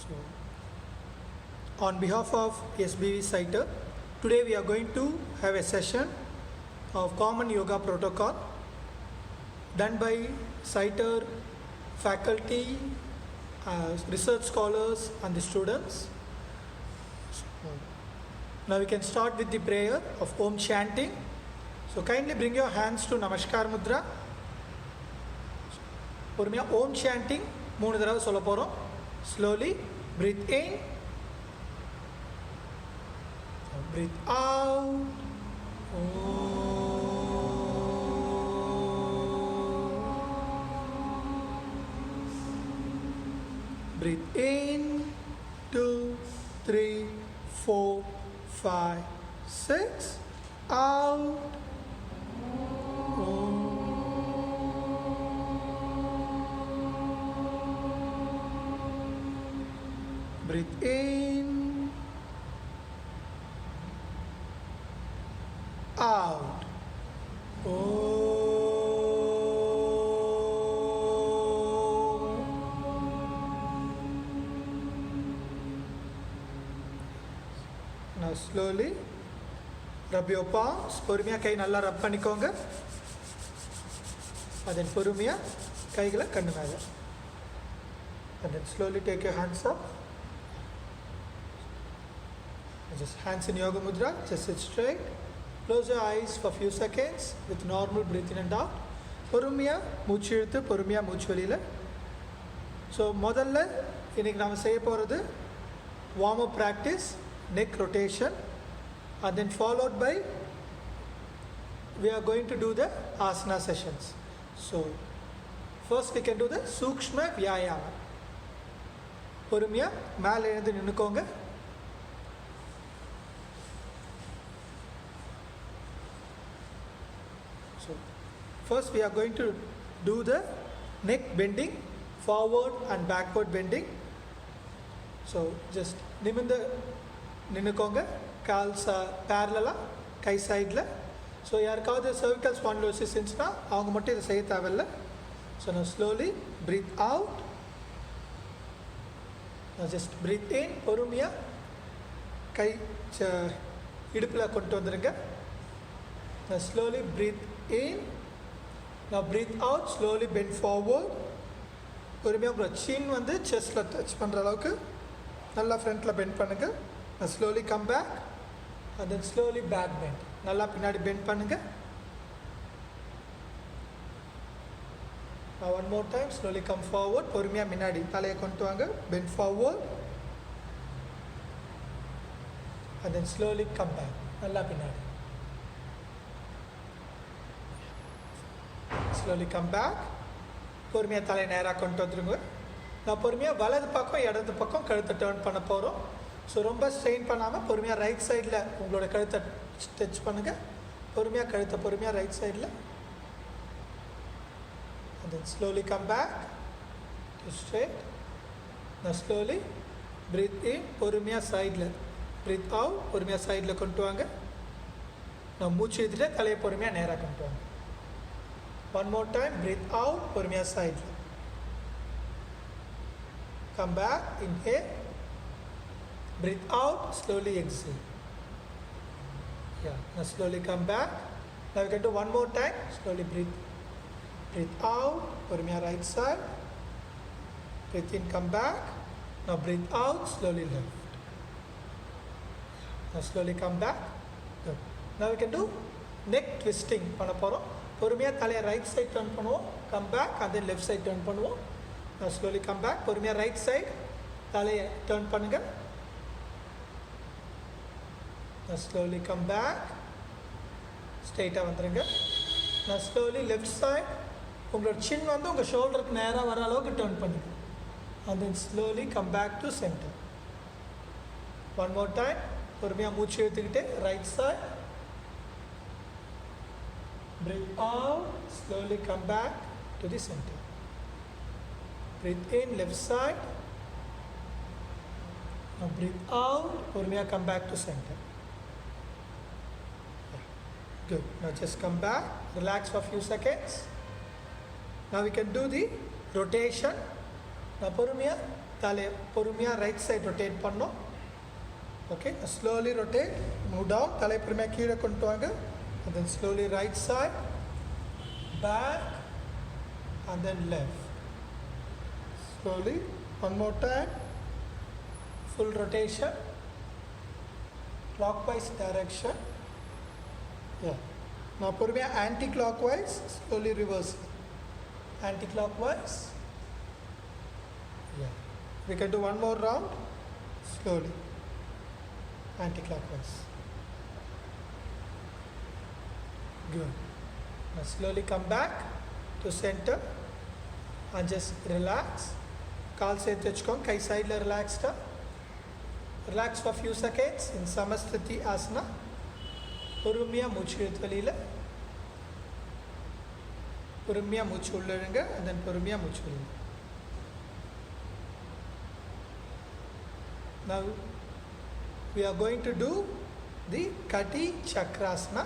So, on behalf of SBV Citer, today we are going to have a session of Common Yoga Protocol done by Citer faculty, research scholars and the students. So, now we can start with the prayer of Om chanting. So kindly bring your hands to Namaskar Mudra. பொறுமையா Om chanting 3 தடவை சொல்ல போறோம். Slowly breathe in, breathe out. Breathe in, 2, 3, 4, 5, 6. Out. Breathe in, out. Now slowly rub your palms. பொறுமையா கை நல்லா ரப் பண்ணிக்கோங்க. then பொறுமையா கைகளை கண்ணு மேல. And then slowly take your hands up. Just hands in Yoga Mudra, just sit straight. Close your eyes for a few seconds with normal breath in and out. பொறுமையா மூச்சு இழுத்து பொறுமையா மூச்சு வெளியில. So முதல்ல இன்னைக்கு நாம செய்ய போறது warm up practice, neck rotation, and then followed by we are going to do the asana sessions. So first we can do the Sukshma Vyayama. பொறுமையா மேல எழுந்து நின்னுக்கோங்க. So first we are going to do the neck bending, forward and backward bending. So just நிமிர்ந்து நின்னுக்கோங்க. Calls parallel கை சைடில். So யாருக்காவது cervical spondylosis இருந்துச்சுன்னா அவங்க மட்டும் இதை செய்ய தேவையில்லை. So now slowly breathe out. Now just breathe in. பொறுமையா கை இடுப்பில் கொண்டு வந்துடுங்க. Now slowly breathe in. Now breathe out. Slowly bend forward. பொறுமையா உங்களோட chin வந்து chestல டச் பண்ணுற அளவுக்கு நல்லா ஃப்ரண்ட்டில் பெண்ட் பண்ணுங்க. Now slowly come back and then slowly back bend. நல்லா பின்னாடி பெண்ட் பண்ணுங்க. Now one more time. Slowly come forward. பொறுமையா முன்னாடி தலையை கொண்டு வாங்க. Bend forward and then slowly come back. நல்லா பின்னாடி. Slowly come back. பொறுமையா தலையை நேராக கொண்டு வந்துருங்க. நான் பொறுமையாக வலது பக்கம் இடது பக்கம் கழுத்தை டேர்ன் பண்ண போகிறோம். ஸோ ரொம்ப ஸ்ட்ரெயின் பண்ணாமல் பொறுமையாக ரைட் சைடில் உங்களோட கழுத்தை ஸ்ட்ரெச் பண்ணுங்கள். பொறுமையாக கழுத்தை பொறுமையாக ரைட் சைடில். And then slowly come back to straight. Now slowly breathe in. பொறுமையாக சைடில். Breathe out. பொறுமையாக சைடில் கொண்டு வாங்க. நான் மூச்சு இதில் தலையை பொறுமையாக நேராக கொண்டு வாங்க. One more time. Breathe out. பொறுமையாக சைடில். Come back. Inhale. Breathe out. Slowly exhale. Yeah. Now slowly come back. Now we can do one more time. Slowly breathe. Breathe out. பொறுமையாக right side. Breathe in. Come back. Now breathe out. Slowly left. Now slowly come back. Good. Now we can do neck twisting பண்ண போகிறோம். பொறுமையாக தலையை right side turn பண்ணுவோம். Come back and then left side turn பண்ணுவோம். Now slowly come back. பொறுமையாக right side தலையை turn பண்ணுங்க. Now slowly come back. ஸ்ட்ரெயிட்டாக வந்துடுங்க. Now slowly left side. உங்களோட சின் வந்து உங்கள் ஷோல்டருக்கு நேராக வர அளவுக்கு டர்ன் பண்ணுங்க. And then slowly come back to center. One more time. பொறுமையாக மூச்சு எடுத்துக்கிட்டு right side. Breathe out. Slowly come back to the center. Breathe in, left side. Now breathe out. பொறுமையாக come back to center. Good. Now just come back. Relax for a few seconds. Now we can do the rotation. Now பொறுமையாக தலையை பொறுமையாக right side rotate பண்ணோம். Okay, slowly rotate, move down, தலையை பொறுமையாக கீழே கொண்டு வாங்க. And then slowly right side, back, and then left. Slowly, one more time, full rotation, clockwise direction. Yeah. Now பொறுமையாக anti-clockwise, slowly reverse. Anti-clockwise. Yeah. We can do one more round, slowly. Anti-clockwise. Good. Now slowly come back to center and just relax. Kaal se techkon, kai side la relax ta. Relax for few seconds in Samasthiti asana. Porumya மூச்சு இழுத்து வெளியில. பொறுமையா மூச்சு உள்ள இழுங்க and then பொறுமையா மூச்சு வெளியில. Now we are going to do the Kati Chakrasana.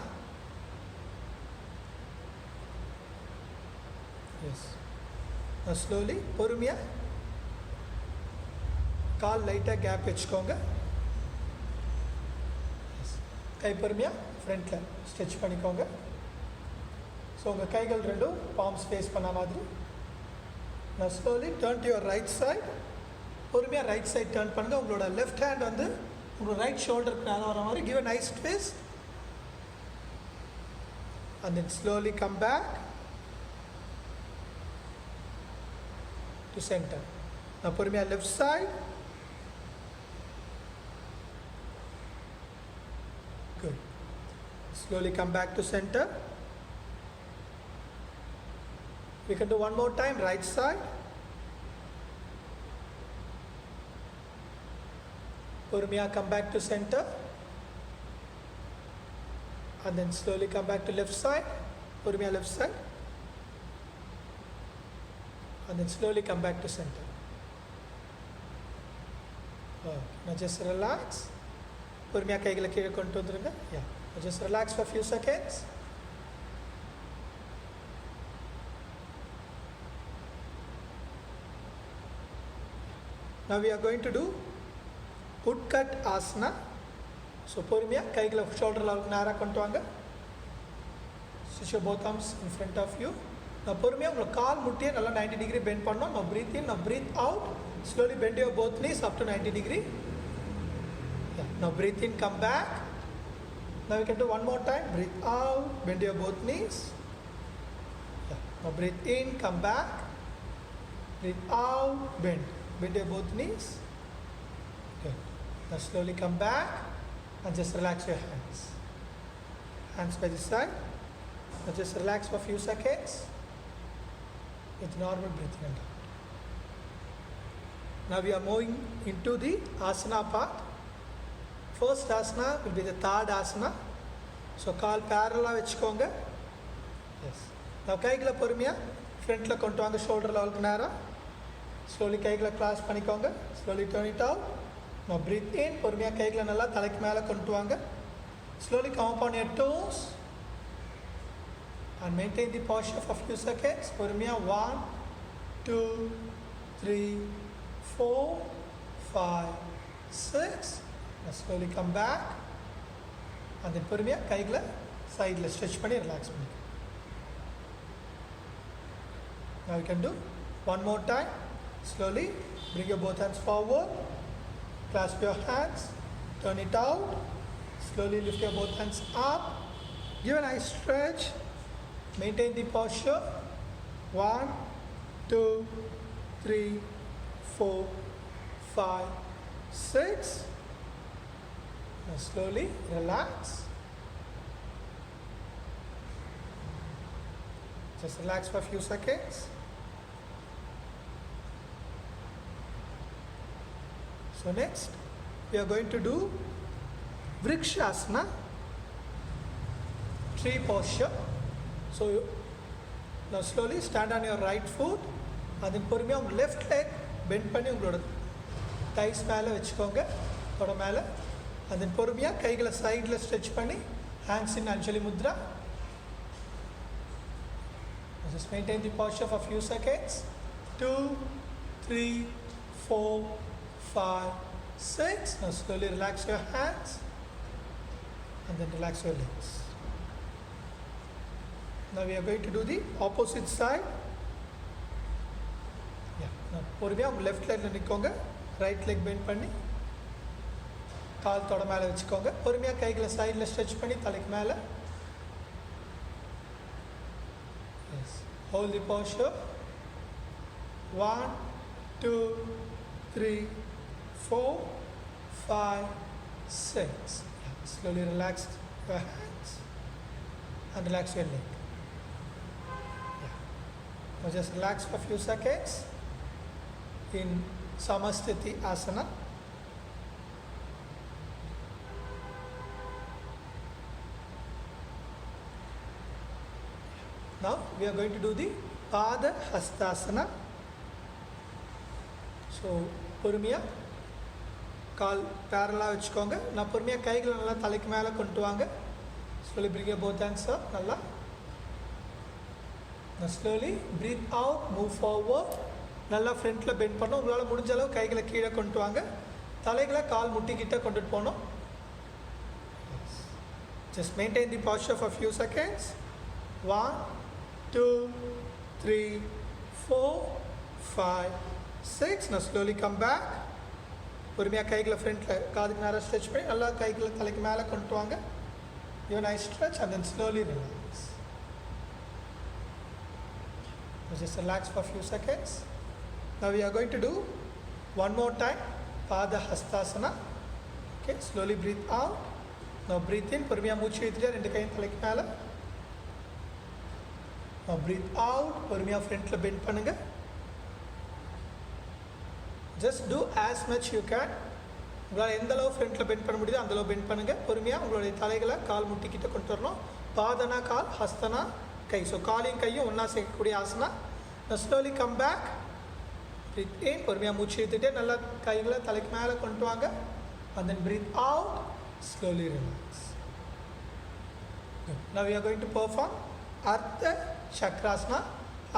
Yes. Now slowly, பொறுமையா கால் லைட்டா கேப் வச்சுக்கோங்க. கை பொறுமையா ஃப்ரண்ட்ல ஸ்ட்ரெச் பண்ணிக்கோங்க. ஸோ உங்கள் கைகள் ரெண்டும் பாம்ஸ் ஃபேஸ் பண்ண மாதிரி. Now slowly turn to your right side. பொறுமையாக ரைட் சைட் டர்ன் பண்ணுங்கள். உங்களோட லெஃப்ட் ஹேண்ட் வந்து உங்களோட ரைட் ஷோல்டருக்கு மேலே வர மாதிரி. Give a nice twist and then slowly come back to center. Now பொறுமையாக left side. Good. Slowly come back to center. We can do one more time, right side. Purmiya, come back to center. And then slowly come back to left side. Purmiya, left side. And then slowly come back to center. Now just relax. Purmiya, kaigala kizha kondu vandrunga. Yeah. Now just relax for a few seconds. Now we are going to do Utkat Asana. So பொறுமையா கைகளை shoulder லெவலுக்கு நேராக கொண்டு வாங்க. Stretch your both arms in front of you. நான் பொறுமையாக உங்களை கால் முட்டியை நல்லா 90 degree bend பண்ணோம். Now breathe in, now breathe out. Slowly bend your both knees up to 90 degree. Yeah. Now breathe in, come back. Now we can do one more time. Breathe out, bend your both knees. Yeah. Now breathe in, come back. Breathe out, bend. Bend your both knees. Okay. Now slowly come back and just relax your hands. Hands by this side. Now just relax for a few seconds with normal breathing and out. Now we are moving into the asana part. First asana will be the third asana. So call parallel வச்சுக்கோங்க. Yes. Now கைகளை பொறுமையா ஃப்ரண்ட்ல கொண்டு வாங்க shoulder லெவலுக்கு நேரா. Slowly கைகளை class பண்ணிக்கோங்க. Slowly turn it out. Now breathe in. பொறுமையாக கைகளை நல்லா தலைக்கு மேலே கொண்டு வாங்க. Slowly come up on your toes. And maintain the posture for a few seconds. பொறுமையாக 1, 2, 3, 4, 5, 6. Now slowly come back. And then பொறுமையாக கைகளை சைடில் ஸ்ட்ரெச் பண்ணி ரிலாக்ஸ் பண்ணிக்கோங்க. Now you can do one more time. Slowly bring your both hands forward, clasp your hands, turn it out, slowly lift your both hands up, give a nice stretch, maintain the posture. 1, 2, 3, 4, 5, 6. Now slowly relax. Just relax for a few seconds. So next, we are going to do Vrikshasana, tree posture. So now slowly stand on your right foot, and then பொறுமையாக உங்கள் left leg bend பண்ணி உங்களோட தைஸ் மேலே வச்சுக்கோங்க, தொட மேலே. and then பொறுமையாக கைகளை சைடில் ஸ்ட்ரெச் பண்ணி hands in Anjali Mudra. Just maintain the posture for a few seconds. 2, 3, 4, 5, 6. Now slowly relax your hands and then relax your legs. Now we are going to do the opposite side. Yeah. Now பொறுமையா உங்க left legல நிக்கோங்க. Right leg bend பண்ணி கால் தொட மேல வச்சுக்கோங்க. பொறுமையா கைகளை சைடுல stretch பண்ணி தலைக்கு மேல. Yes. Hold the posture. 1, 2, 3, 4, 5, 6. Slowly relax your hands and relax your leg. Yeah. Now just relax for a few seconds in Samasthiti Asana. Now we are going to do the Pada Hastasana. So, பொறுமையா கால் parallel வச்சுக்கோங்க. நான் பொறுமையா கைகளை நல்லா தலைக்கு மேல கொண்டு வாங்க. Slowly bring your both hands up. நல்லா. Now slowly breathe out, move forward. நல்லா ஃப்ரண்ட்ல பெண்ட் பண்ணணும். உங்களால முடிஞ்ச அளவு கைகளை கீழே கொண்டு வாங்க. தலைகளை கால் முட்டி கிட்ட கொண்டுட்டு போணும். Just maintain the posture for a few seconds. 1, 2, 3, 4, 5, 6. Now slowly come back. பொறுமையா கைகளை ஃப்ரண்ட்ல காதுக்கு நேரா ஸ்ட்ரெச் பண்ணி நல்லா கைகளை தலைக்கு மேல கொண்டு வாங்க. Give a nice stretch and then slowly relax. Just relax for a few seconds. Now we are going to do one more time Pada Hastasana. Okay, slowly breathe out. Now breathe in. பொறுமையா மூச்சு இழுத்துட்டு ரெண்டு கையும் தலைக்கு மேல. Now breathe out. பொறுமையா ஃப்ரண்ட்ல bend பண்ணுங்க. Just do as much you can. உங்களால் எந்த அளவு ஃப்ரண்ட்ல பெண்ட் பண்ண முடியுதோ அந்த அளவு பெண்ட் பண்ணுங்க. பொறுமையா உங்களுடைய தலைகளை கால் முட்டி கிட்ட கொண்டு வரணும். பாதனா கால், ஹஸ்தனா கை. ஸோ காலையும் கையும் ஒன்றா சேர்க்கக்கூடிய asana. Now slowly come back. Breathe in. பொறுமையா மூச்சு இழுத்துட்டே நல்லா கைகளை தலைக்கு மேலே கொண்டு வாங்க. And then breathe out. Slowly relax. Good. Now we are going to perform Ardha Chakrasana.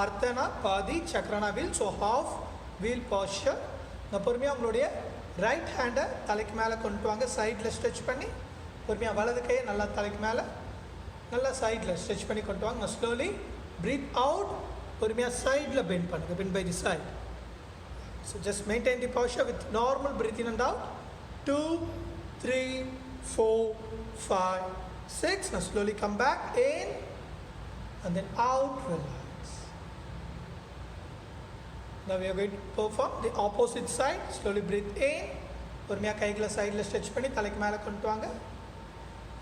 Ardhana பாதி, சக்கரனா wheel. So half wheel posture. நான் பொறுமையாக உங்களுடைய ரைட் ஹேண்டை தலைக்கு மேலே கொண்டு வாங்க. சைடில் ஸ்ட்ரெச் பண்ணி பொறுமையாக வலது கையை நல்லா தலைக்கு மேலே நல்லா சைடில் ஸ்ட்ரெச் பண்ணி கொண்டு வாங்க. நான் ஸ்லோலி ப்ரீத் அவுட். பொறுமையாக சைடில் பெண்ட் பண்ணுங்க. Bend by the side. So just maintain the posture with normal breathe in and out. 2, 3, 4, 5, 6. Now slowly come back in and then out. Relax. Now we are going to perform the opposite side. Slowly breathe in. பொறுமையா கைகளை சைடில் stretch பண்ணி தலைக்கு மேலே கொண்டு வாங்க.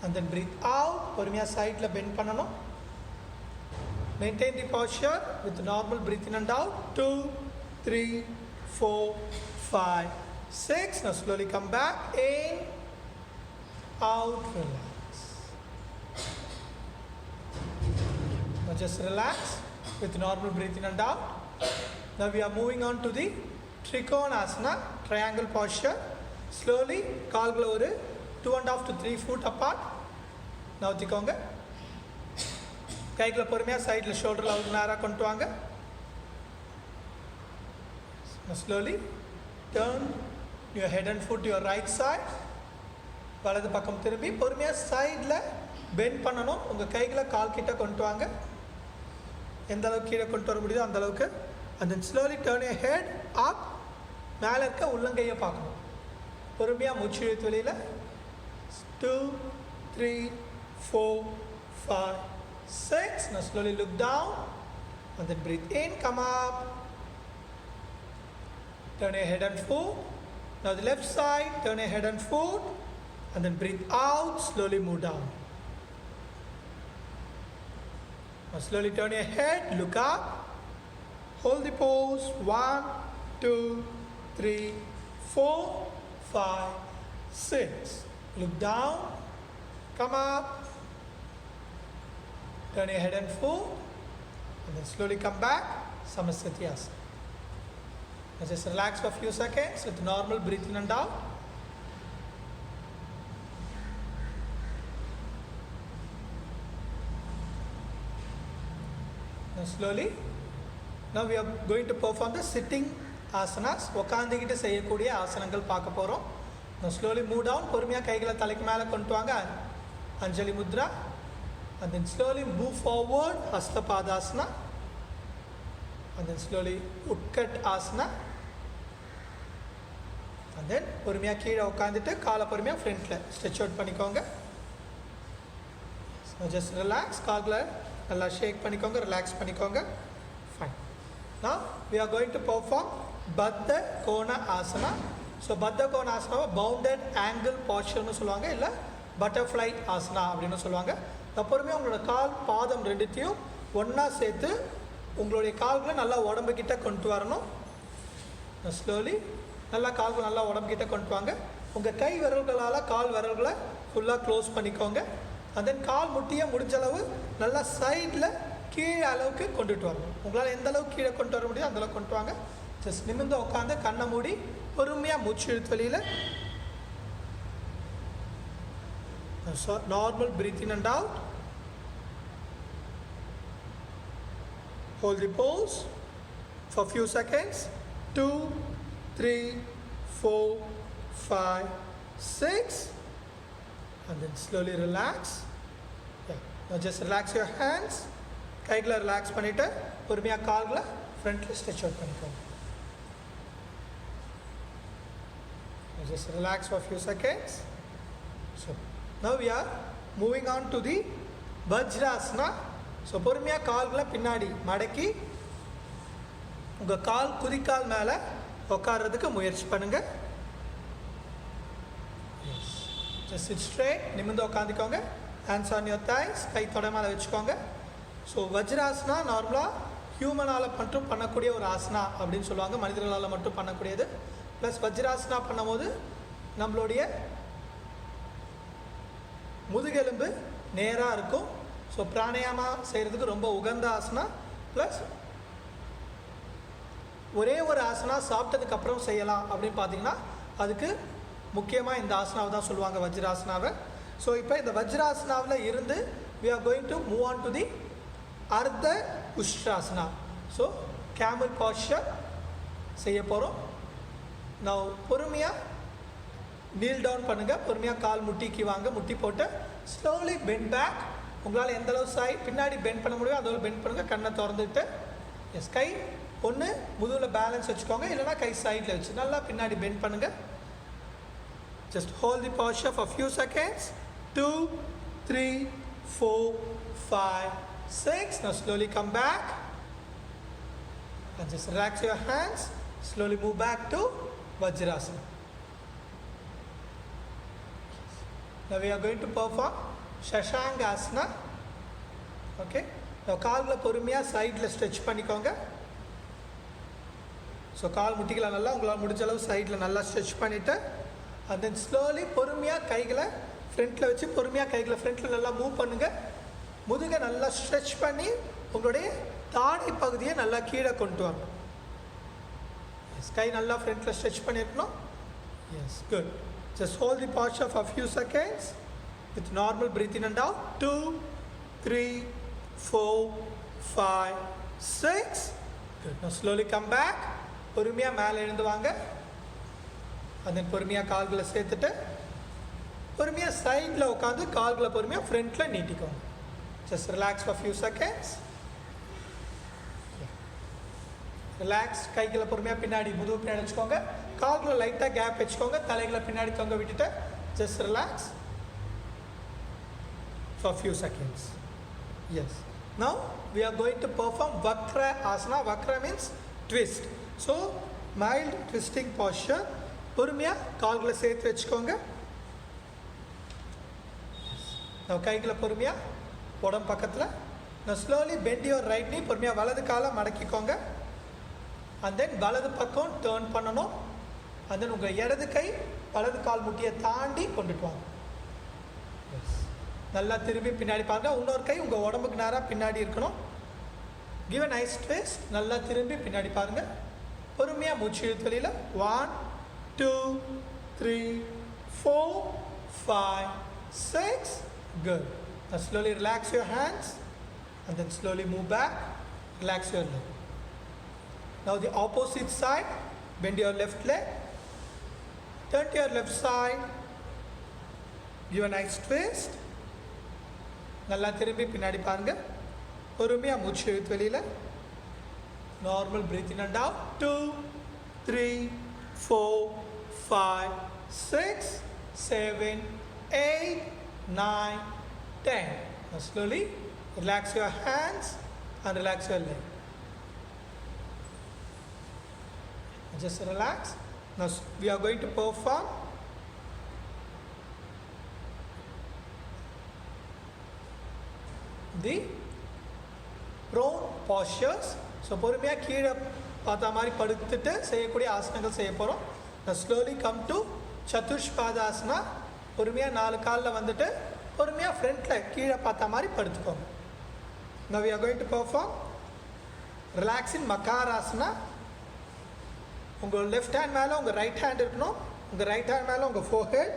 And then breathe out. பொறுமையா சைடில் பெண்ட் பண்ணணும். Maintain the posture with normal breathe in and out. 2, 3, 4, 5, 6. Now slowly come back in, out, relax. Now just relax with normal breathe in and out. Now we are moving on to the Trikonasana, triangle posture. Slowly, கால்களை ஒரு 2.5 to 3 feet apart. நவுத்திக்கோங்க. கைகளை பொறுமையாக சைடில் ஷோல்டரில் அவுக்கு நேராக கொண்டு வாங்க. Now slowly turn your head and foot to your right side. வலது பக்கம் திரும்பி பொறுமையாக சைடில் பெண்ட் பண்ணணும். உங்கள் கைகளை கால் கிட்ட கொண்டு வாங்க. எந்த அளவுக்கு கீழே கொண்டு வர முடியுதோ அந்த அளவுக்கு. And then slowly turn your head up. மேலே இருக்க உள்ளங்கையை பார்க்கணும். பொறுமையாக மூச்சு இழுத்து வெளியில். 2, 3, 4, 5, 6. Now slowly look down. And then breathe in, come up. Turn your head and foot. Now the left side, turn your head and foot. And then breathe out, slowly move down. Now slowly turn your head, look up. Hold the pose. 1, 2, 3, 4, 5, 6. Look down. Come up. Turn your head and foot. And then slowly come back. Samasthiti Asana. Now just relax for a few seconds with normal breathe in and out. Now slowly. Now we are going to perform the sitting asanas, உட்காந்துக்கிட்டு செய்யக்கூடிய ஆசனங்கள் பார்க்க போகிறோம். Slowly move down. பொறுமையாக கைகளை தலைக்கு மேலே கொண்டு வாங்க, அஞ்சலி Mudra. And then slowly move forward, Hasta Padasana. And then slowly Utkat Asana. And then பொறுமையாக கீழே உட்காந்துட்டு காலை பொறுமையாக ஃப்ரண்ட்டில் ஸ்ட்ரெச் அவுட் பண்ணிக்கோங்க. Just relax. கால்களை நல்லா ஷேக் பண்ணிக்கோங்க, ரிலாக்ஸ் பண்ணிக்கோங்க. Fine. Now we are going to perform Baddha Kona Asana. So பத்த கோண ஆசனாவை பவுண்டட் ஆங்கிள் பாஸ்டர்னு சொல்லுவாங்க, இல்லை பட்டர்ஃப்ளை ஆசனா அப்படின்னு சொல்லுவாங்க. அப்புறமே உங்களோட கால் பாதம் ரெண்டுத்தையும் ஒன்றா சேர்த்து உங்களுடைய கால்களை நல்லா உடம்புக்கிட்ட கொண்டு வரணும். ஸ்லோலி நல்லா கால்கள் நல்லா உடம்புக்கிட்ட கொண்டு வாங்க. உங்கள் கை விரல்களால் கால் விரல்களை ஃபுல்லாக க்ளோஸ் பண்ணிக்கோங்க. அண்ட் தென் கால் முட்டியை முடிஞ்ச அளவு நல்லா சைடில் கீழே அளவுக்கு கொண்டுட்டு வரணும். உங்களால் எந்த அளவுக்கு கீழே கொண்டு வர முடியும் அந்தளவுக்கு கொண்டு வாங்க. ஜஸ்ட் நிமிர்ந்து உட்காந்து கண்ணை மூடி பொறுமையாக மூச்சு இழுத்து வெளியில். Normal breathe in and out. Hold the pose for few seconds. 2, 3, 4, 5, 6. And then slowly relax. Yeah. Now just relax your hands. கைகளை ரிலாக்ஸ் பண்ணிவிட்டு பொறுமையாக கால்களை ஃப்ரண்ட்டில் ஸ்ட்ரெச் அவுட் பண்ணிக்கோங்க. Just relax for a few seconds. So now we are moving on to the Vajrasana. So பொறுமையாக கால்களை பின்னாடி மடக்கி உங்கள் கால் குதிக்கால் மேலே உட்கார்றதுக்கு முயற்சி பண்ணுங்கள். Just sit straight. நிமிர்ந்து உட்காந்துக்கோங்க. Hands on your thighs. கை தொடை மேலே வச்சுக்கோங்க. ஸோ வஜ்ராசனா நார்மலாக ஹியூமனால் மட்டும் பண்ணக்கூடிய ஒரு ஆசனா அப்படின்னு சொல்லுவாங்க, மனிதர்களால் மட்டும் பண்ணக்கூடியது. ப்ளஸ் வஜ்ராசனா பண்ணும்போது நம்மளுடைய முதுகெலும்பு நேராக இருக்கும். ஸோ பிராணாயாமா செய்கிறதுக்கு ரொம்ப உகந்த ஆசனா. ப்ளஸ் ஒரே ஒரு ஆசனா சாப்பிட்டதுக்கப்புறம் செய்யலாம் அப்படின்னு பார்த்தீங்கன்னா அதுக்கு முக்கியமாக இந்த ஆசனாவை தான் சொல்லுவாங்க, வஜ்ராசனாவை. ஸோ இப்போ இந்த வஜ்ராசனாவில் இருந்து we are going to move on to the Ardha Ustrasana. So camel posture செய்ய போகிறோம். நான் பொறுமையாக நீல் டவுன் பண்ணுங்கள். பொறுமையாக கால் முட்டிக்கு வாங்க, முட்டி போட்டு ஸ்லோலி பெண்ட் பேக். உங்களால் எந்த அளவு பின்னாடி பெண்ட் பண்ண முடியும் அதோட பெண்ட் பண்ணுங்கள். கண்ணை திறந்துட்டு எஸ் கை ஒன்று முதுகில் பேலன்ஸ் வச்சுக்கோங்க, இல்லைனா கை சைடில் வச்சு நல்லா பின்னாடி பெண்ட் பண்ணுங்கள். Just hold the posture for few seconds. 2, 3, 4, 5, 6. Now slowly come back and just relax your hands. Slowly move back to Vajrasana. Now we are going to perform Shashanka Asana. Okay. Now கால்களை பொறுமையாக சைடில் stretch பண்ணிக்கோங்க. So கால் முட்டிகளை நல்லா உங்களால் முடிஞ்ச அளவு சைடில் நல்லா ஸ்ட்ரெச் பண்ணிவிட்டு அண்ட் தென் ஸ்லோலி பொறுமையாக கைகளை ஃப்ரண்ட்டில் வச்சு பொறுமையாக கைகளை ஃப்ரண்ட்டில் நல்லா மூவ் பண்ணுங்கள். முதுகை நல்லா ஸ்ட்ரெச் பண்ணி உங்களுடைய தாடை பகுதியை நல்லா கீழே கொண்டு வரணும். எஸ் கை நல்லா ஃப்ரண்ட்டில் ஸ்ட்ரெச் பண்ணியிருக்கணும். Yes good. Just hold the posture for a few seconds with normal breath in and out. 2, 3, 4, 5, 6. Good. Now slowly come back. பொறுமையாக மேலே எழுந்து வாங்க. and then பொறுமையாக கால்களை சேர்த்துட்டு பொறுமையாக சைடில் உட்காந்து கால்களை பொறுமையாக ஃப்ரண்ட்டில் நீட்டிக்கோங்க. Just relax for a few seconds. Relax. கைகளை பொறுமையாக பின்னாடி முதுகு பின்னாடி வச்சுக்கோங்க. கால்களை லைட்டாக கேப் வச்சுக்கோங்க. தலைகளை பின்னாடி தொங்க விட்டுட்டு just relax for a few seconds. Yes. Now we are going to perform Vakra Asana. Vakra means twist. So mild twisting posture. பொறுமையாக கால்களை சேர்த்து வச்சுக்கோங்க. நான் கைகளை பொறுமையாக உடம்பு பக்கத்தில். Now slowly bend your right knee. பொறுமையாக வலது காலை மடக்கிக்கோங்க. அண்ட் தென் வலது பக்கம் டேர்ன் பண்ணணும். அண்ட் தென் உங்கள் இடது கை வலது கால் முட்டியை தாண்டி கொண்டுட்டு வாங்க. நல்லா திரும்பி பின்னாடி பாருங்கள். இன்னொரு கை உங்கள் உடம்புக்கு நேராக பின்னாடி இருக்கணும். Give a nice twist. நல்லா திரும்பி பின்னாடி பாருங்கள். பொறுமையாக மூச்சு இழுத்து வெளியில். 1, 2, 3, 4, 5, 6. Good. Now slowly relax your hands and then slowly move back. Relax your leg. Now the opposite side. Bend your left leg. Turn to your left side. Give a nice twist. நல்லா திரும்பி பின்னாடி பாருங்க. பொறுமையா மூச்சு இழுத்து வெளியில. Normal breathe in and out. 2, 3, 4, 5, 6, 7, 8, 9, 10. Now slowly relax your hands and relax your leg. Just relax. Now we are going to perform the prone postures. So பொறுமையா கீழே பார்த்த மாதிரி படுத்துட்டு செய்யக்கூடிய ஆசனங்கள் செய்ய போகிறோம். Now slowly come to சதுஷ்பாதாசனா. பொறுமையா 4 காலில் வந்துட்டு பொறுமையா ஃப்ரண்ட்டில் கீழே பார்த்த மாதிரி படுத்துக்கோங்க. Now we are going to perform relaxing மகாராசனா. உங்கள் லெஃப்ட் ஹேண்ட் மேலே உங்கள் ரைட் ஹேண்ட் இருக்கணும். உங்கள் ரைட் ஹேண்ட் மேலே உங்கள் ஃபோர்ஹெட்.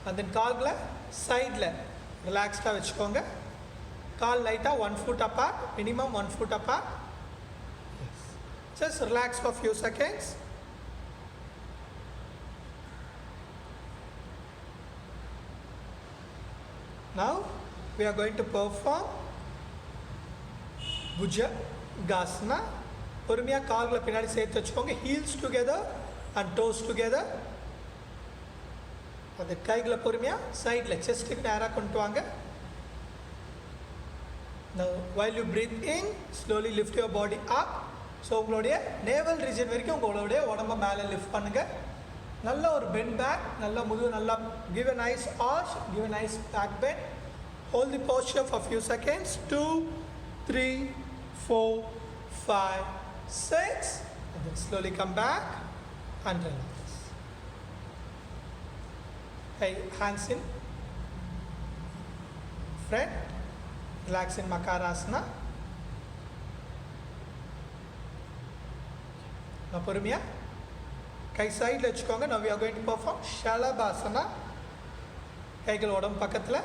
அந்த கால்களை சைடில் ரிலாக்ஸ்டாக வச்சுக்கோங்க. கால் லைட்டாக 1 foot apart, minimum 1 foot apart. Yes. Just relax for a few seconds. Now we are going to perform Bhujangasana. பொறுமையாக கால்களை பின்னாடி சேர்த்து வச்சுக்கோங்க. Heels together and toes together. அந்த கைகளை பொறுமையாக சைடில் செஸ்ட்டுக்கு நேராக கொண்டு வாங்க. Now while you breathe in, slowly lift your body up. So உங்களுடைய நேவல் ரீஜன் வரைக்கும் உங்களுடைய உடம்பை மேலே லிஃப்ட் பண்ணுங்கள். நல்ல ஒரு பெண்ட் பேக், நல்லா முதுகு நல்லா give a nice arch, give a nice back bend. Hold the posture for a few seconds. 2, 3, 4, 5, 6, and then slowly come back and relax. Hey, hands in front, relax in Makarasana. Now பொறுமையா கை சைடில் வச்சுக்கோங்க. Now we are going to perform Shalabhasana. கைகள் உடம்பு பக்கத்தில்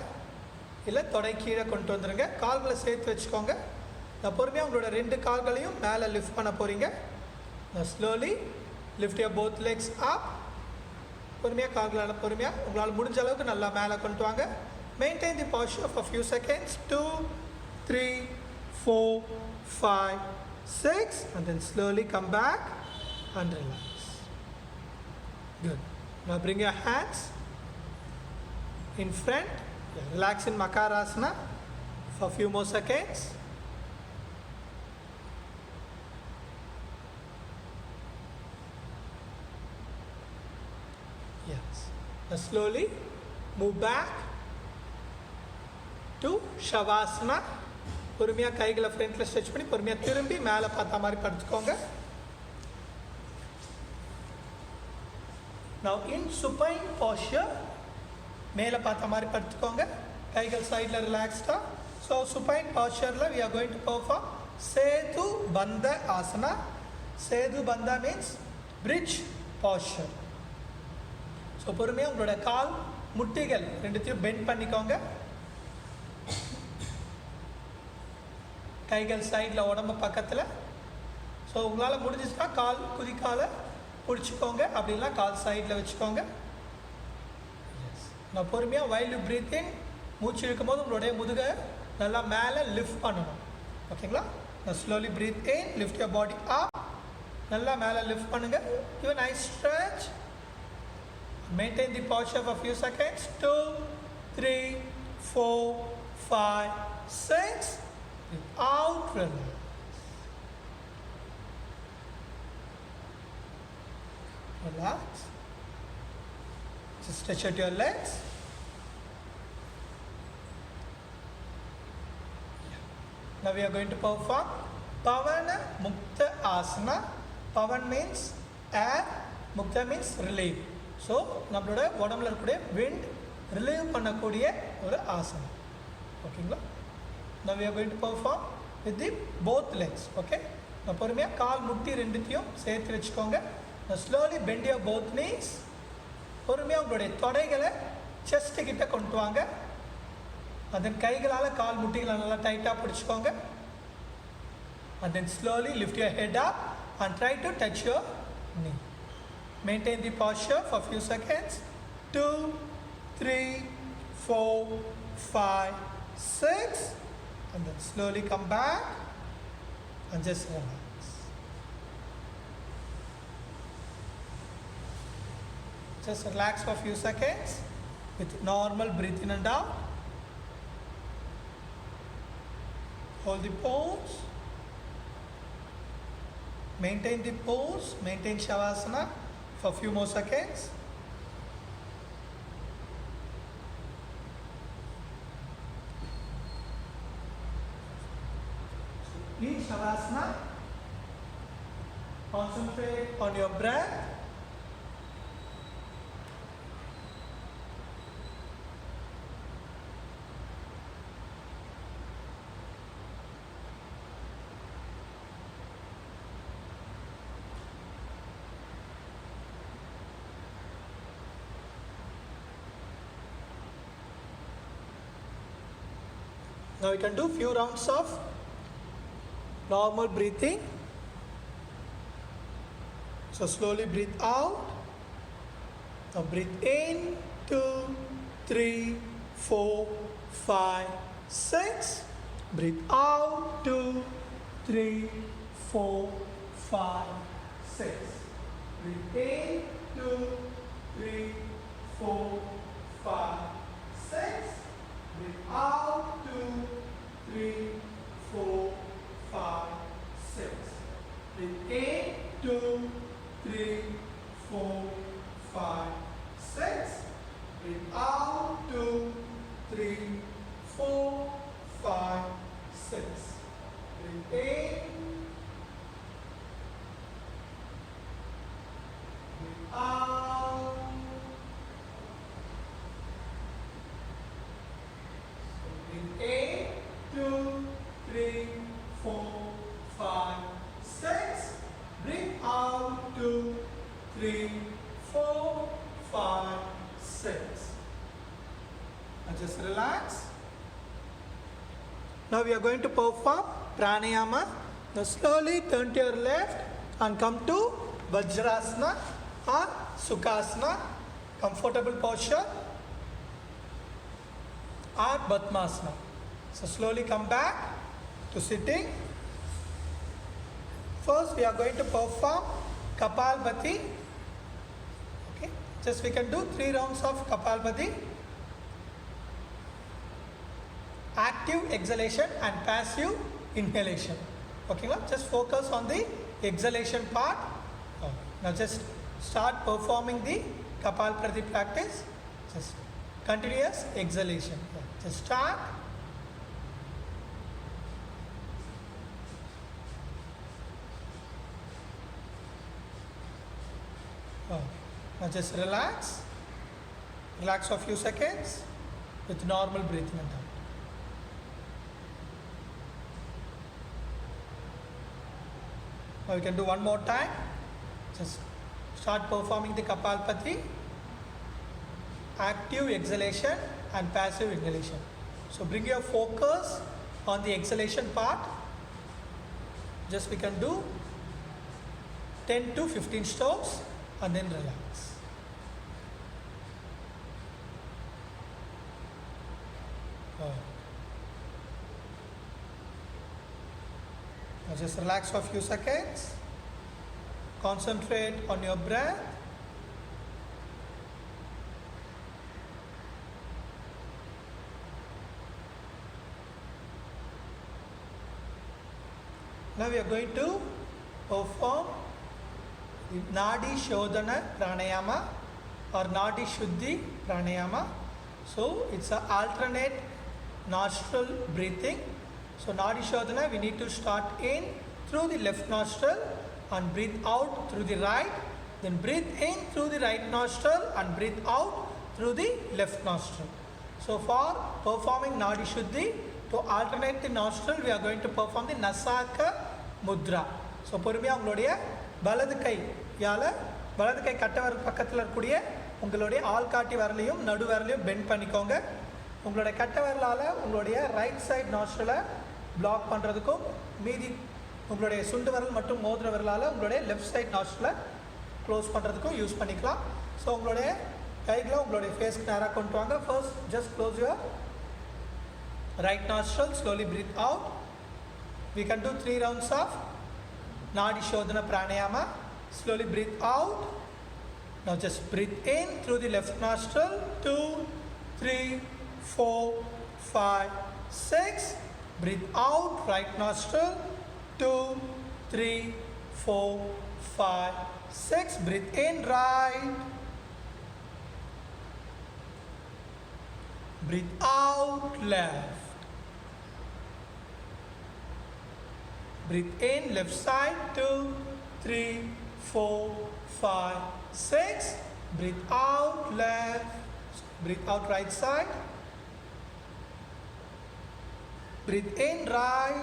இல்லை தொடை கீழே கொண்டு வந்துடுங்க. கால்களை சேர்த்து வச்சுக்கோங்க. நான் பொறுமையாக உங்களோட 2 கால்களையும் மேலே லிஃப்ட் பண்ண போகிறீங்க. நான் slowly lift your both legs up. பொறுமையாக கால்களால் பொறுமையாக உங்களால் முடிஞ்ச அளவுக்கு நல்லா மேலே கொண்டு வாங்க. Maintain the posture for few seconds. 2, 3, 4, 5, 6, and then slowly come back and relax. Good. Now bring your hands in front. Relax in Makarasana for a few more seconds. Yes. Now slowly move back to Shavasana. பொறுமையாக கைகளை ஃப்ரண்ட்டில் stretch பண்ணி பொறுமையாக திரும்பி மேலே பார்த்த மாதிரி படுத்துக்கோங்க. Now in supine posture, மேலே பார்த்த மாதிரி படுத்துக்கோங்க. கைகள் சைடில் ரிலாக்ஸ்டாக. So supine postureல we are going to perform Setu Bandha Asana. Setu Bandha means bridge posture. So பொறுமையாக உங்களோட கால் முட்டிகள் ரெண்டுத்தையும் பெண்ட் பண்ணிக்கோங்க. கைகள் சைடில் உடம்பு பக்கத்தில். ஸோ உங்களால் முடிஞ்சிச்சுன்னா கால் குதிக்காலை பிடிச்சிக்கோங்க. அப்படின்னா கால் சைடில் வச்சுக்கோங்க. நான் பொறுமையாக while you breathe in, மூச்சு இழுக்கும் போது உங்களுடைய முதுகை நல்லா மேலே லிஃப்ட் பண்ணணும். ஓகேங்களா? நான் slowly breathe in, lift your body up. நல்லா மேலே லிஃப்ட் பண்ணுங்கள். give a nice stretch. Maintain the posture for a few seconds. 2, 3, 4, 5, 6. Out, relax. Relax. Just stretch out your legs. Now we are going to perform Pavana Mukta Asana. Pavan means air, Mukta means relieve. So நம்மளோட உடம்புல இருக்கக்கூடிய wind relieve பண்ணக்கூடிய ஒரு ஆசனம். ஓகேங்களா? Now we are going to perform with the both legs. Okay? நான் பொறுமையாக கால் முட்டி ரெண்டுத்தையும் சேர்த்து வச்சுக்கோங்க. Now slowly bend your both knees. பொறுமையாக உங்களுடைய தொடைகளை செஸ்ட்டு கிட்ட கொண்டு வாங்க. அதன் கைகளால் கால் முட்டிகளை நல்லா டைட்டாக பிடிச்சிக்கோங்க. And then slowly lift your head up and try to touch your knee. Maintain the posture for few seconds. 2, 3, 4, 5, 6, and then slowly come back and just relax. Just relax for a few seconds with normal breath in and out. Hold the pose. Maintain the pose. Maintain Shavasana for a few more seconds. In Shavasana, concentrate on your breath. Now we can do few rounds of normal breathing. So slowly breathe out. Now breathe in. 2, 3, 4, 5, 6. Breathe out. 2, 3, 4, 5, 6. Breathe in. 2, 3, 4, 5, 6. Breathe out. 2, 3, 4, 5, 6. Breathe in. 2, 3, 4, 5, 6. Breathe out. 2, 3, 4, 5, 6. Breathe in. Breathe out. Breathe in. 2, 3, 4, 5, 6. Breathe out. 2, 3, 4, 5, 6. Now just relax. Now we are going to perform pranayama. Now slowly turn to your left and come to Vajrasana or Sukhasana, comfortable posture, or Padmasana. So slowly come back to sitting. First we are going to perform Kapalbhati. Okay, just we can do 3 rounds of Kapalbhati. Active exhalation and passive inhalation. Okay, now just focus on the exhalation part. Now just start performing the Kapalbhati practice. Just continuous exhalation. Just start. Now just relax. Relax for a few seconds with normal breathing and out. Now we can do one more time. Just start performing the Kapalbhati. Active exhalation and passive inhalation. So bring your focus on the exhalation part. Just we can do 10 to 15 strokes and then relax. Now just relax for a few seconds. Concentrate on your breath. Now we are going to perform the Nadi Shodhana Pranayama or Nadi Shuddhi Pranayama. So it's an alternate nostril breathing. So Nadi Shodhana, we need to start in through the left nostril and breathe out through the right. Then breathe in through the right nostril and breathe out through the left nostril. So for performing Nadi Shuddhi, to alternate the nostril, we are going to perform the Nasaka Mudra. So பொறுமையா உங்களுடைய வலது கை யால வலது கை கட்டவர பக்கத்துல இருக்கக்கூடிய உங்களுடைய ஆள்காட்டி விரலையும் நடு விரலையும் பெண்ட் பண்ணிக்கோங்க. உங்களுடைய கட்டை விரலால உங்களுடைய ரைட் சைடு நாஸ்ட்ரலை பிளாக் பண்றதுக்கும் மீதி உங்களுடைய சுண்டு விரல் மற்றும் மோதிர விரலால் உங்களுடைய லெஃப்ட் சைட் நாஸ்ட்ரில் க்ளோஸ் பண்ணுறதுக்கும் யூஸ் பண்ணிக்கலாம். ஸோ உங்களுடைய கைகளை உங்களுடைய ஃபேஸ்க்கு நேராக கொண்டு வாங்க. First just close your right nostril, slowly breathe out. We can do 3 rounds of Nadi Shodhana Pranayama. Slowly breathe out. Now just breathe in through the left nostril. 2, 3, 4, 5, 6. Breathe out, right nostril. 2, 3, 4, 5, 6. Breathe in, right. Breathe out, left. Breathe in, left side. 2, 3, 4, 5, 6. Breathe out, left. Breathe out, right side. Breathe in, right.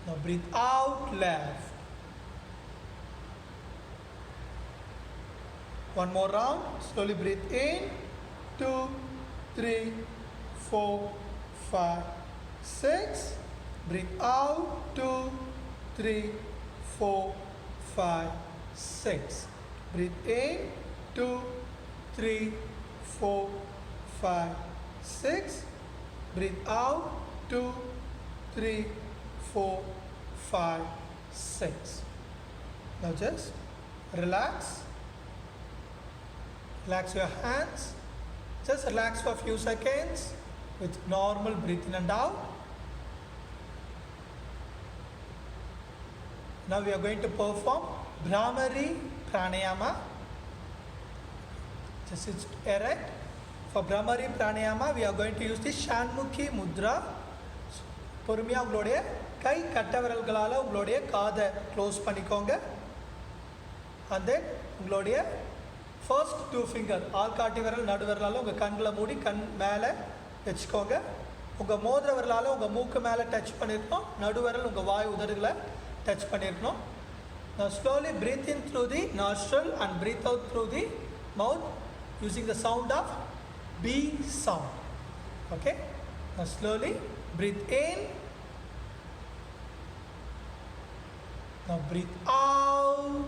Now breathe out, left. One more round. Slowly breathe in. 2, 3, 4, 5, 6. Breathe out. 2, 3, 4, 5, 6. Breathe in. 2, 3, 4, 5, 6. Breathe out. 2, 3, 4, 5, 6. Now just relax. Relax your hands. Just relax for a few seconds with normal breath in and out. Now we are going to perform Bhramari Pranayama. Just sit erect. For Bhramari Pranayama, we are going to use the Shanmukhi Mudra. பொறுமையாக உங்களுடைய கை கட்ட விரல்களால் உங்களுடைய காதை close பண்ணிக்கோங்க. and then உங்களுடைய first 2 finger ஆள்காட்டி விரல் நடு விரலால் உங்கள் கண்களை மூடி கண் மேலே வச்சுக்கோங்க. உங்கள் மோதிர விரலால் உங்கள் மூக்கு மேலே டச் பண்ணியிருக்கணும். நடு விரல் உங்கள் வாய் உதடுகளை டச் பண்ணியிருக்கணும். Now slowly breathe in through the nostril and breathe out through the mouth using the sound of B sound. Okay? Now slowly breathe in. Now breathe out.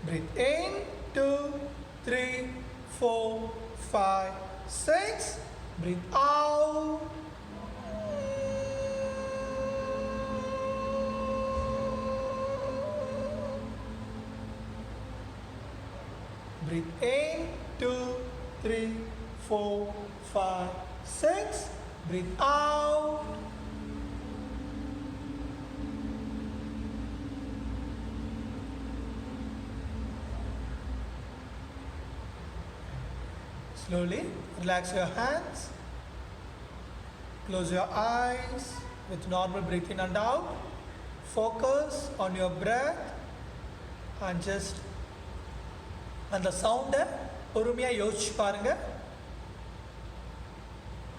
Breathe in. 2, 3, 4, 5, 6. Breathe out. Breathe in. 2, 3, 4, 5, 6. Breathe out. Slowly relax your hands. Close your eyes with normal breath in and out. Focus on your breath and just அந்த சவுண்டை பொறுமையாக யோசிச்சு பாருங்க.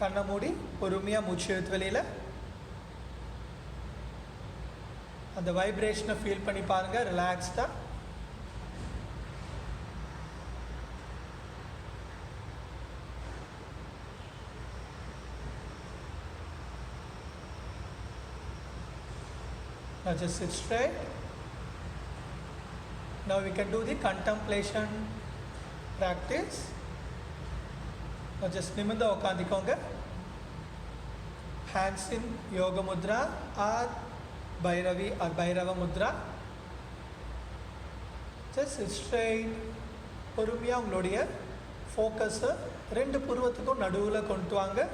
கண்ணை மூடி பொறுமையாக மூச்சு எழுத்து வெளியில் அந்த வைப்ரேஷனை ஃபீல் பண்ணி பாருங்க. ரிலாக்ஸ்டாக now just sit straight. Now we can do the contemplation practice. Now just நிமிர்ந்து உட்காந்துக்கோங்க. Hands in Yoga Mudra or Bhairavi or Bhairava Mudra. Just sit straight. பொறுமையாக உங்களுடைய ஃபோக்கஸை 2 புருவத்துக்கும் நடுவில் கொண்டு வாங்க.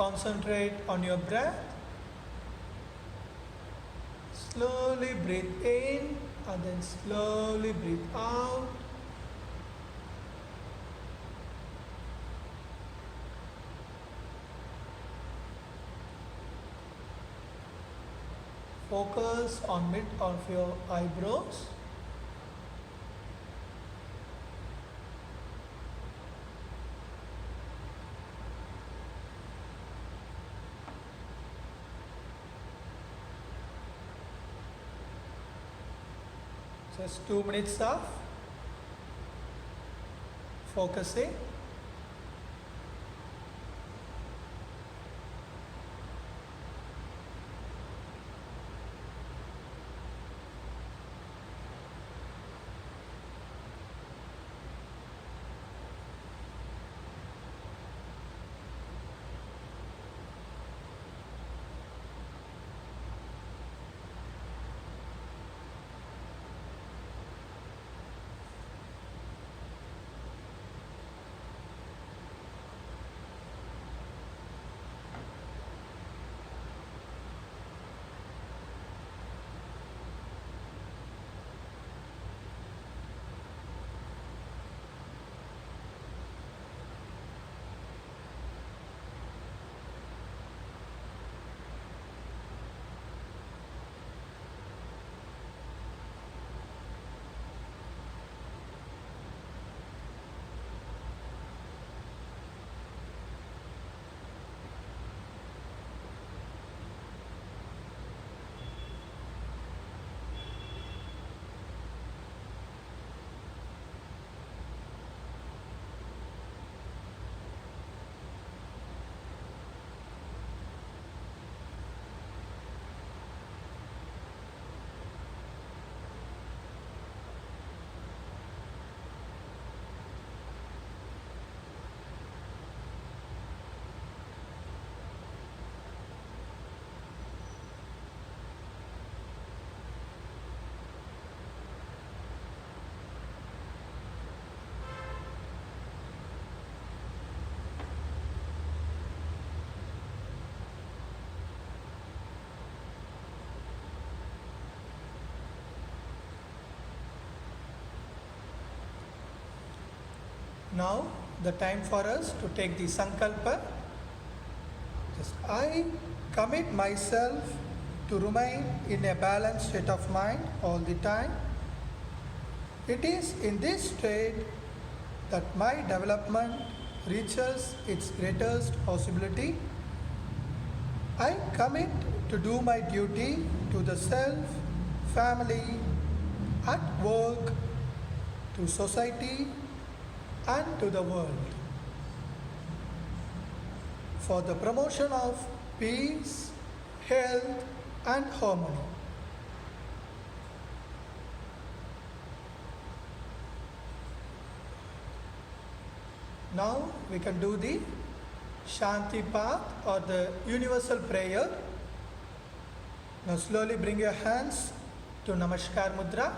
Concentrate on your breath. Slowly breathe in and then slowly breathe out. Focus on mid of your eyebrows. Just 2 minutes of focusing. Now the time for us to take the sankalpa. Just I commit myself to remain in a balanced state of mind all the time. It is in this state that my development reaches its greatest possibility. I commit to do my duty to the self, family, at work, to society, and to the world, for the promotion of peace, health, and harmony. Now we can do the Shanti Path or the universal prayer. Now slowly bring your hands to Namaskar Mudra.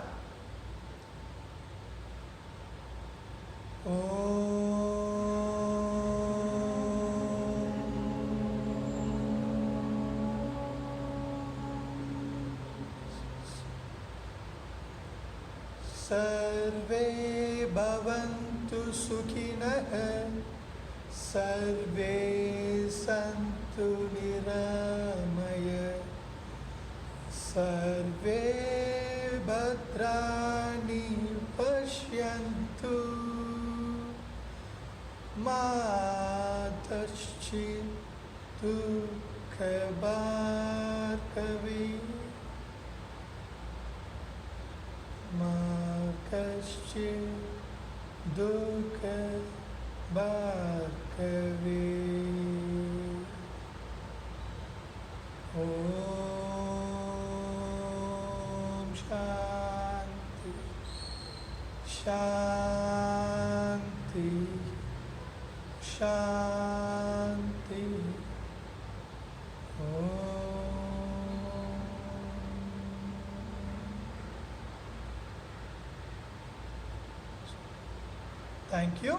सर्वे भवन्तु सुखिनः सर्वे सन्तु निरामय सर्वे भद्राणि पश्यन्तु मा कश्चित् दुःखभाग्भवेत् मा कश्चित् दुःखभाग्भवेत्। ॐ शान्ति शान्ति शान्ति। Thank you.